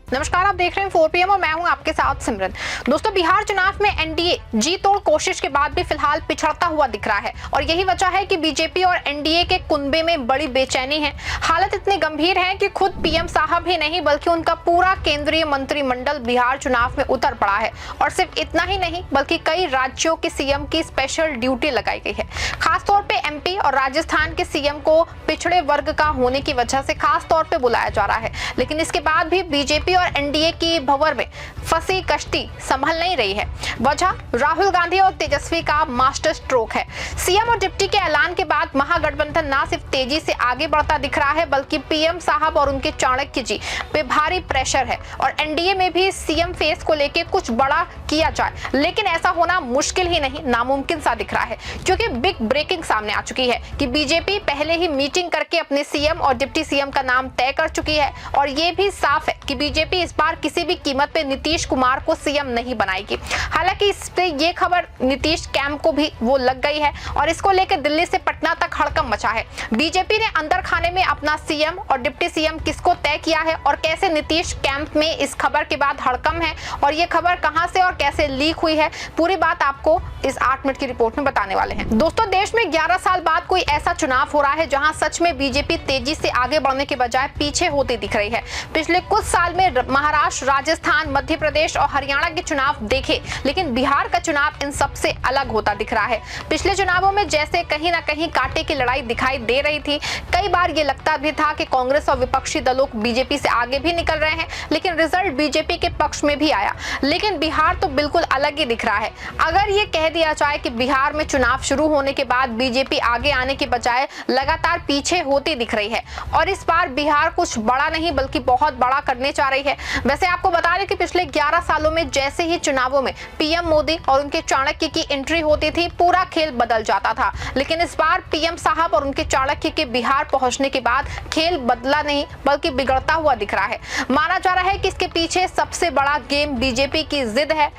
नमस्कार, आप देख रहे हैं 4 PM और मैं हूं आपके साथ सिमरन। दोस्तों, बिहार चुनाव में एनडीए जी तोड़ कोशिश के बाद भी फिलहाल पिछड़ता हुआ दिख रहा है और यही वजह है कि बीजेपी और एनडीए के कुनबे में बड़ी बेचैनी है। हालत इतनी गंभीर है कि खुद पीएम साहब ही नहीं बल्कि उनका पूरा केंद्रीय मंत्रिमंडल बिहार चुनाव में उतर पड़ा है और सिर्फ इतना ही नहीं बल्कि कई राज्यों के सीएम की स्पेशल ड्यूटी लगाई गई है। खासतौर पे एमपी और राजस्थान के सीएम को पिछड़े वर्ग का होने की वजह से खास तौर पे बुलाया जा रहा है, लेकिन इसके बाद भी बीजेपी और एनडीए की भंवर में फंसी कश्ती संभल नहीं रही है। वजह राहुल गांधी और तेजस्वी का मास्टर स्ट्रोक है। सीएम और डिप्टी के ऐलान के बाद महागठबंधन न सिर्फ तेजी से आगे बढ़ता दिख रहा है बल्कि पीएम साहब और उनके चाणक्य जी पे भारी प्रेशर है और एनडीए में भी सीएम फेस को लेके कुछ बड़ा किया जाए, लेकिन ऐसा होना मुश्किल ही नहीं नामुमकिन सा दिख रहा है, क्योंकि बिग ब्रेकिंग सामने आ चुकी है कि बीजेपी पहले ही मीटिंग करके अपने सीएम और डिप्टी सीएम का नाम तय कर चुकी है और ये भी साफ है कि बीजेपी इस बार किसी भी कीमत पे नीतीश कुमार को सीएम नहीं बनाएगी। हालांकि इस पे ये खबर नीतीश कैंप को भी वो लग गई है और इसको लेकर दिल्ली से पटना तक हड़कंप मचा है। बीजेपी ने अंदर खाने में अपना सीएम और डिप्टी सीएम किसको तय किया है और कैसे नीतीश कैंप में इस खबर के बाद हड़कंप है और ये खबर कहां से और कैसे लीक हुई है, पूरी बात आपको इस 8 मिनट की रिपोर्ट में बताने वाले हैं। दोस्तों, देश में 11 साल बाद कोई ऐसा चुनाव हो रहा है जहां सच में बीजेपी तेजी से आगे बढ़ने के बजाय पीछे होती दिख रही है। पिछले कुछ साल में महाराष्ट्र, राजस्थान, मध्य प्रदेश और हरियाणा के चुनाव देखे, लेकिन बिहार का चुनाव इन सबसे अलग होता दिख रहा है। पिछले चुनावों में जैसे कहीं ना कहीं कांटे की लड़ाई दिखाई दे रही थी, कई बार ये लगता भी था कि कांग्रेस और विपक्षी दलों बीजेपी से आगे भी निकल रहे हैं, लेकिन रिजल्ट बीजेपी के पक्ष में भी आया। लेकिन बिहार तो बिल्कुल अलग ही दिख रहा है। अगर ये कह दिया जाए कि बिहार में चुनाव शुरू होने के बाद बीजेपी आगे आने के बजाय लगातार पीछे होती दिख रही है और इस बार बिहार कुछ बड़ा नहीं बल्कि बहुत बड़ा करने जा रही है। वैसे आपको बता दें कि पिछले 11 सालों में जैसे ही चुनावों में पीएम मोदी और उनके चाणक्य की एंट्री होती थी, पूरा खेल बदल जाता था, लेकिन इस बार पीएम साहब और उनके चाणक्य के बिहार पहुंचने के बाद खेल बदला नहीं बल्कि बिगड़ता हुआ दिख रहा है। माना जा रहा है कि इसके पीछे सबसे बड़ा गेम बीजेपी की जिद है।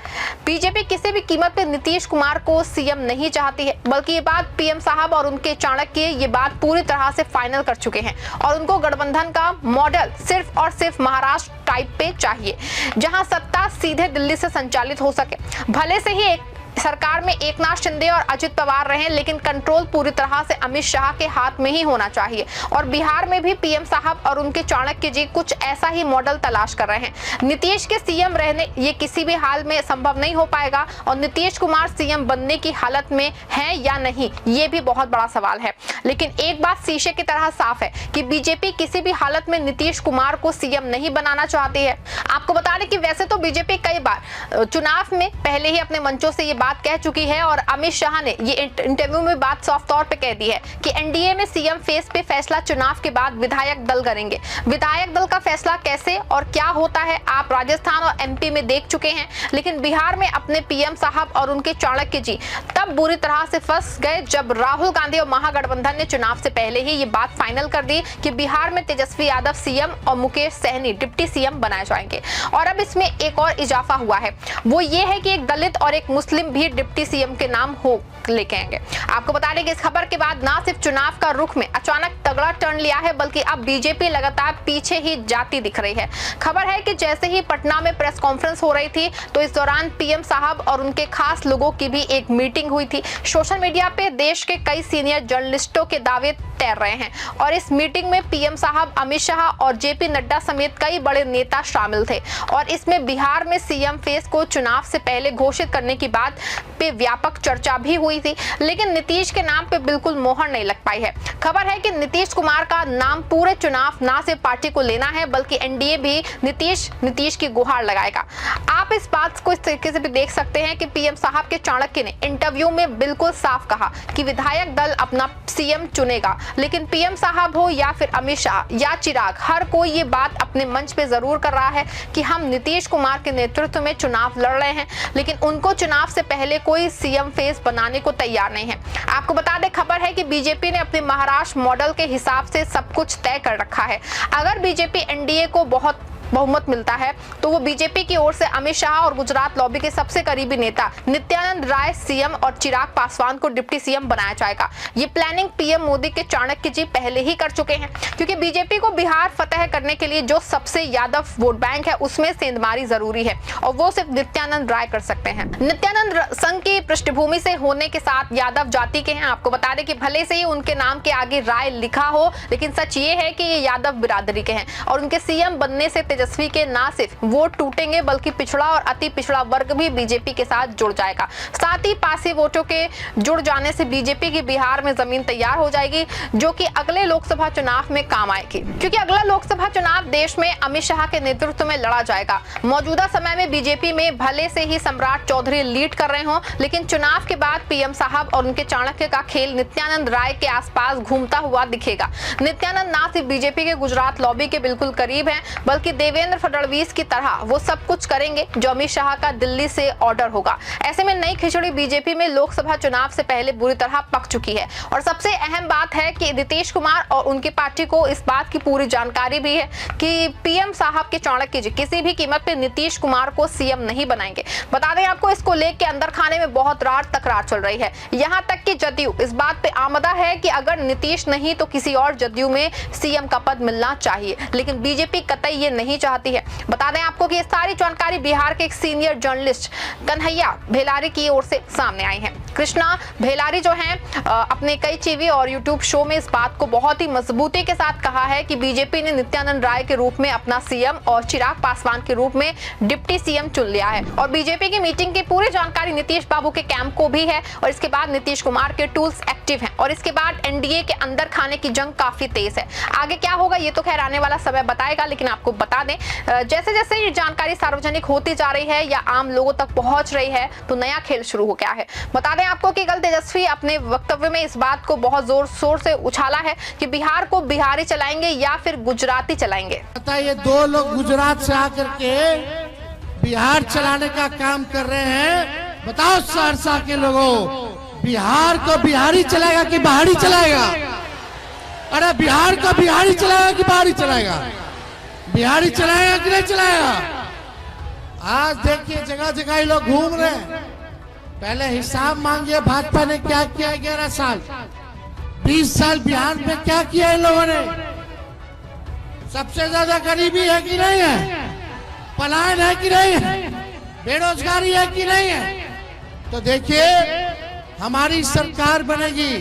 बीजेपी किसी भी कीमत पर नीतीश कुमार को सीएम नहीं चाहती है, बल्कि ये बात पीएम साहब और उनके चाणक्य ये बात पूरी तरह से फाइनल कर चुके हैं और उनको गठबंधन का मॉडल सिर्फ और सिर्फ महाराष्ट्र टाइप पे चाहिए, जहां सत्ता सीधे दिल्ली से संचालित हो सके। भले से ही एक सरकार में एकनाथ शिंदे और अजित पवार रहे, लेकिन कंट्रोल पूरी तरह से अमित शाह के हाथ में ही होना चाहिए और बिहार में भी पीएम साहब और उनके चाणक्य जी कुछ ऐसा ही मॉडल तलाश कर रहे हैं। नीतीश के सीएम रहने ये किसी भी हाल में संभव नहीं हो पाएगा और नीतीश कुमार सीएम बनने की हालत में है या नहीं, ये भी बहुत बड़ा सवाल है। लेकिन एक बात शीशे की तरह साफ है कि बीजेपी किसी भी हालत में नीतीश कुमार को सीएम नहीं बनाना चाहती है। आपको बता दें कि वैसे तो बीजेपी कई बार चुनाव में पहले ही अपने मंचों से ये बात कह चुकी है और अमित शाह ने ये इंटरव्यू में बात साफ तौर पे कह दी है कि एनडीए में सीएम फेस पे फैसला चुनाव के बाद विधायक दल करेंगे। विधायक दल का फैसला कैसे और क्या होता है आप राजस्थान और एमपी में देख चुके हैं, लेकिन बिहार में अपने पीएम साहब और उनके चाणक्य जी तब बुरी तरह से फंस गए जब राहुल गांधी और महागठबंधन ने चुनाव से पहले ही ये बात फाइनल कर दी कि बिहार में तेजस्वी यादव सीएम और मुकेश सहनी डिप्टी सीएम बनाए जाएंगे। और अब इसमें एक और इजाफा हुआ है, वो ये है कि एक दलित और एक मुस्लिम भी डिप्टी सीएम के नाम हो लेके आएंगे। आपको बता दें कि इस खबर के बाद ना सिर्फ चुनाव का रुख में अचानक तगड़ा टर्न लिया है बल्कि अब बीजेपी लगातार पीछे ही जाती दिख रही है। खबर है कि जैसे ही पटना में प्रेस कॉन्फ्रेंस हो रही थी तो इस दौरान पीएम साहब और उनके खास लोगों की भी एक मीटिंग हुई थी। सोशल मीडिया पे देश के कई सीनियर जर्नलिस्टों के दावे तैर रहे हैं और इस मीटिंग में पीएम साहब, अमित शाह और जेपी नड्डा समेत कई बड़े नेता शामिल थे और इसमें बिहार में सीएम फेस को चुनाव से पहले घोषित करने की बात पे व्यापक चर्चा भी हुई थी, लेकिन नीतीश के नाम पे बिल्कुल मोहर नहीं लग पाई है। खबर है कि नीतीश कुमार का नाम पूरे चुनाव ना सिर्फ पार्टी को लेना है बल्कि एनडीए भी नीतीश की गुहार लगाएगा। आप इस बात को इस तरीके से भी देख सकते हैं कि पीएम साहब के चाणक्य ने इंटरव्यू में बिल्कुल साफ कहा कि विधायक दल अपना सीएम चुनेगा, लेकिन पीएम साहब हो या फिर अमित शाह या चिराग, हर कोई ये बात अपने मंच पे जरूर कर रहा है कि हम नीतीश कुमार के नेतृत्व में चुनाव लड़ रहे हैं, लेकिन उनको चुनाव से पहले कोई सीएम फेस बनाने को तैयार नहीं है। आपको बता दें, खबर है कि बीजेपी ने अपने महाराष्ट्र मॉडल के हिसाब से सब कुछ तय कर रखा है। अगर बीजेपी एनडीए को बहुत बहुमत मिलता है तो वो बीजेपी की ओर से अमित शाह और गुजरात लॉबी के सबसे करीबी नेता नित्यानंद राय सीएम और चिराग पासवान को डिप्टी सीएम बनाया जाएगा। ये प्लानिंग पीएम मोदी के चाणक्य जी पहले ही कर चुके हैं, क्योंकि बीजेपी को बिहार फतह करने के लिए जो सबसे यादव वोट बैंक है उसमें सेंधमारी जरूरी है और वो सिर्फ नित्यानंद राय कर सकते हैं। नित्यानंद संघ की पृष्ठभूमि से होने के साथ यादव जाति के हैं। आपको बता दें कि भले से ही उनके नाम के आगे राय लिखा हो, लेकिन सच ये है कि ये यादव बिरादरी के हैं और उनके सीएम बनने से तेजस्वी के ना सिर्फ वोट टूटेंगे बल्कि पिछड़ा और अति पिछड़ा वर्ग भी बीजेपी के साथ जुड़ जाएगा। साथ ही पासी वोटों के जुड़ जाने से बीजेपी की बिहार में जमीन तैयार हो जाएगी, जो कि अगले लोकसभा चुनाव में काम आएगी, क्योंकि अगला लोकसभा चुनाव देश में अमित शाह के नेतृत्व में लड़ा जाएगा। मौजूदा समय में बीजेपी में भले से ही सम्राट चौधरी लीड कर रहे हों, लेकिन चुनाव के बाद पीएम साहब और उनके चाणक्य का खेल नित्यानंद राय के आसपास घूमता हुआ दिखेगा। नित्यानंद ना सिर्फ बीजेपी के गुजरात लॉबी के बिल्कुल करीब हैं, बल्कि देवेंद्र फडणवीस की तरह वो सब कुछ करेंगे जो अमित शाह का दिल्ली से ऑर्डर होगा। ऐसे में नई खिचड़ी बीजेपी में लोकसभा चुनाव से पहले बुरी तरह पक चुकी है और सबसे अहम बात है कि नीतीश कुमार और उनकी पार्टी को इस बात की पूरी जानकारी भी है कि पीएम साहब के चाणक्य जी किसी भी कीमत पे नीतीश कुमार को सीएम नहीं बनाएंगे। बता दें आपको, इसको लेकर अंदर खाने में बहुत रार तकरार चल रही है। यहाँ तक कि जदयू इस बात पे आमदा है कि अगर नीतीश नहीं तो किसी और जदयू में सीएम का पद मिलना चाहिए, लेकिन बीजेपी कतई ये नहीं चाहती है। बता दें आपको कि ये सारी जानकारी बिहार के एक सीनियर जर्नलिस्ट कन्हैया भेलारी की ओर से सामने आई है। कृष्णा भेलारी जो हैं अपने कई टीवी और यूट्यूब शो में इस बात को बहुत ही मजबूती के साथ कहा है कि बीजेपी ने नित्यानंद राय के रूप में अपना सीएम और चिराग पासवान के रूप में डिप्टी सीएम चुन लिया है और बीजेपी की मीटिंग की पूरी जानकारी नीतीश बाबू के कैंप को भी है और इसके बाद नीतीश कुमार के टूल्स एक्टिव हैं और इसके बाद एनडीए के अंदर खाने की जंग काफी तेज है। आगे क्या होगा ये तो खैर आने वाला समय बताएगा, लेकिन आपको बता दें जैसे जैसे ये जानकारी सार्वजनिक होती जा रही है या आम लोगों तक पहुंच रही है तो नया खेल शुरू हो गया है। बता दें आपको कि कल तेजस्वी अपने वक्तव्य में इस बात को बहुत जोर शोर से उछाला है कि बिहार को बिहारी चलाएंगे या फिर गुजराती चलाएंगे। ये दो लोग गुजरात से आकर के बिहार चलाने का काम कर रहे हैं। बताओ सहरसा के लोगों, बिहार को बिहारी चलाएगा कि बाहरी चलाएगा? अरे बिहार को बिहारी चलाएगा कि बाहरी चलाएगा? बिहारी चलाएगा कि नहीं चलाएगा? आज देखिए जगह जगह ये लोग घूम रहे हैं। पहले हिसाब मांगिए, भाजपा ने क्या किया 11 साल 20 साल बिहार में क्या किया इन लोगों ने? सबसे ज्यादा गरीबी है कि नहीं है? पलायन है कि नहीं है? बेरोजगारी है कि नहीं है? तो देखिए हमारी सरकार बनेगी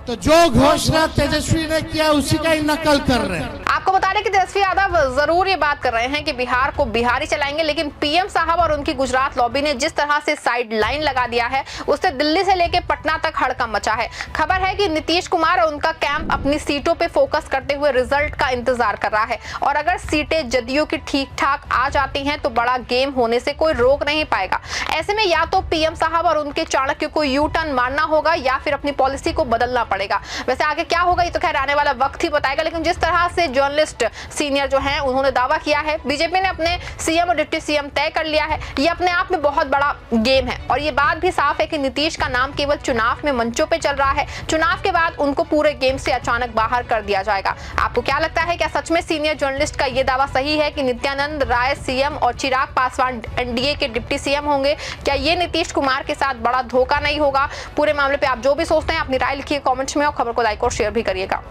तो जो घोषणा तेजस्वी ने किया उसी का ही नकल कर रहे हैं। आपको बता दें कि तेजस्वी यादव जरूर ये बात कर रहे हैं कि बिहार को बिहारी चलाएंगे, लेकिन पीएम साहब और उनकी गुजरात लॉबी ने जिस तरह से साइड लाइन लगा दिया है उससे दिल्ली से लेकर पटना तक हड़कंप मचा है। खबर है कि नीतीश कुमार और उनका कैंप अपनी सीटों पे फोकस करते हुए रिजल्ट का इंतजार कर रहा है और अगर सीटें जदयू की ठीक ठाक आ जाती हैं तो बड़ा गेम होने से कोई रोक नहीं पाएगा। ऐसे में या तो पीएम साहब और उनके चाणक्य को यू टर्न मारना होगा या फिर अपनी पॉलिसी को बदलना पड़ेगा। वैसे आगे क्या होगा ये तो खैर आने वाला वक्त ही बताएगा, लेकिन जिस तरह से जर्नलिस्ट सीनियर जो हैं उन्होंने दावा किया है बीजेपी ने अपने सीएम और डिप्टी सीएम तय कर लिया है, ये अपने आप में बहुत बड़ा गेम है और ये बात भी साफ है कि नीतीश का नाम केवल चुनाव में मंचों पे चल रहा है, चुनाव के बाद उनको पूरे गेम से अचानक बाहर कर दिया जाएगा। आपको क्या लगता है, क्या सच में सीनियर जर्नलिस्ट का ये दावा सही है कि नित्यानंद राय सीएम और चिराग पासवान एनडीए के डिप्टी सीएम होंगे? क्या ये नीतीश कुमार के साथ बड़ा धोखा नहीं होगा? पूरे मामले पे आप जो भी सोचते हैं अपनी राय लिखिए कमेंट्स में और खबर को लाइक और शेयर भी करिएगा।